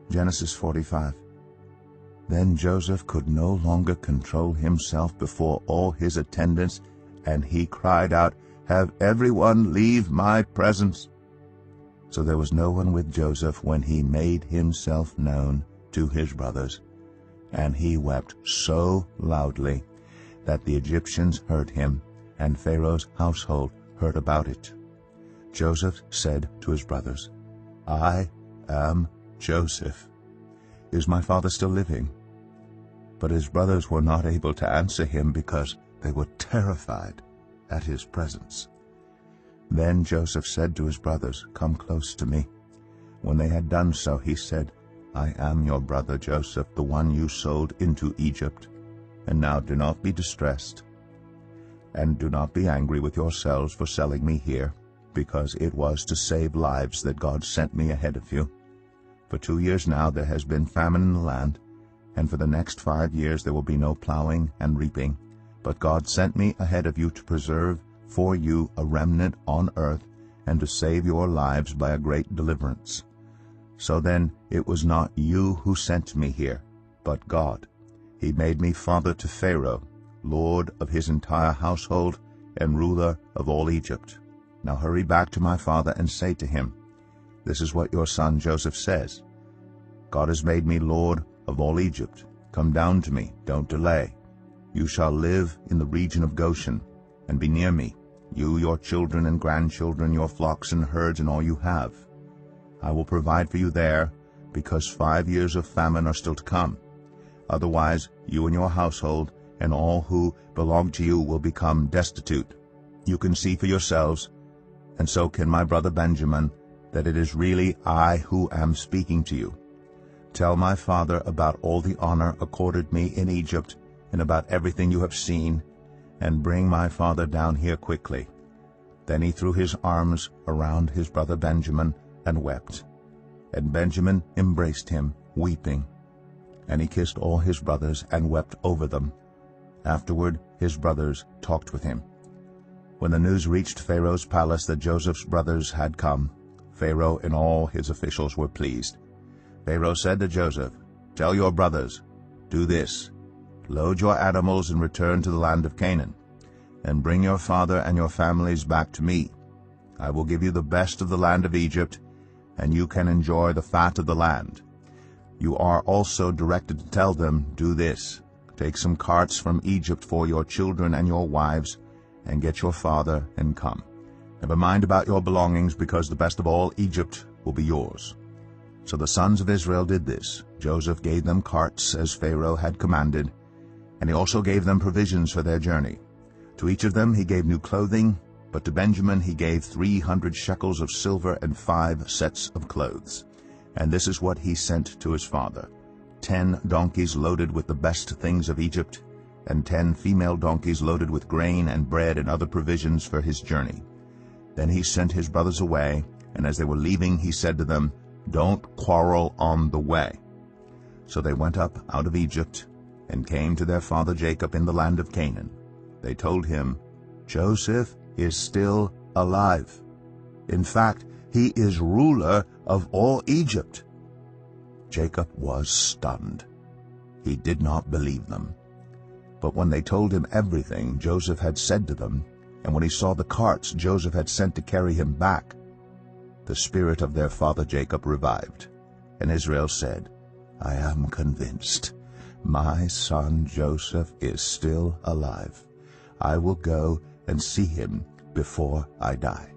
Genesis 45. Then Joseph could no longer control himself before all his attendants, and he cried out, "Have everyone leave my presence." So there was no one with Joseph when he made himself known to his brothers. And he wept so loudly that the Egyptians heard him, and Pharaoh's household heard about it. Joseph said to his brothers, "I am Joseph. Is my father still living?" But his brothers were not able to answer him because they were terrified at his presence. Then Joseph said to his brothers, "Come close to me." When they had done so, he said, "I am your brother Joseph, the one you sold into Egypt. And now do not be distressed, and do not be angry with yourselves for selling me here, because it was to save lives that God sent me ahead of you. For 2 years now there has been famine in the land, and for the next 5 years there will be no plowing and reaping. But God sent me ahead of you to preserve for you a remnant on earth, and to save your lives by a great deliverance. So then it was not you who sent me here, but God. He made me father to Pharaoh, lord of his entire household, and ruler of all Egypt. Now hurry back to my father and say to him, 'This is what your son Joseph says. God has made me lord of all Egypt. Come down to me, don't delay. You shall live in the region of Goshen, and be near me, you, your children and grandchildren, your flocks and herds, and all you have. I will provide for you there, because 5 years of famine are still to come. Otherwise, you and your household and all who belong to you will become destitute. You can see for yourselves, and so can my brother Benjamin, that it is really I who am speaking to you. Tell my father about all the honor accorded me in Egypt, and about everything you have seen, and bring my father down here quickly." Then he threw his arms around his brother Benjamin and wept. And Benjamin embraced him, weeping. And he kissed all his brothers and wept over them. Afterward his brothers talked with him. When the news reached Pharaoh's palace that Joseph's brothers had come, Pharaoh and all his officials were pleased. Pharaoh said to Joseph, "Tell your brothers, do this. Load your animals and return to the land of Canaan, and bring your father and your families back to me. I will give you the best of the land of Egypt, and you can enjoy the fat of the land. You are also directed to tell them, do this. Take some carts from Egypt for your children and your wives, and get your father and come. Never mind about your belongings, because the best of all Egypt will be yours." So the sons of Israel did this. Joseph gave them carts as Pharaoh had commanded, and he also gave them provisions for their journey. To each of them he gave new clothing, but to Benjamin he gave 300 shekels of silver and 5 sets of clothes. And this is what he sent to his father: 10 donkeys loaded with the best things of Egypt, and 10 female donkeys loaded with grain and bread and other provisions for his journey. Then he sent his brothers away, and as they were leaving he said to them, "Don't quarrel on the way." So they went up out of Egypt and came to their father Jacob in the land of Canaan. They told him, "Joseph is still alive. In fact, he is ruler of all Egypt." Jacob was stunned. He did not believe them. But when they told him everything Joseph had said to them, and when he saw the carts Joseph had sent to carry him back, the spirit of their father Jacob revived. And Israel said, "I am convinced. My son Joseph is still alive. I will go and see him before I die."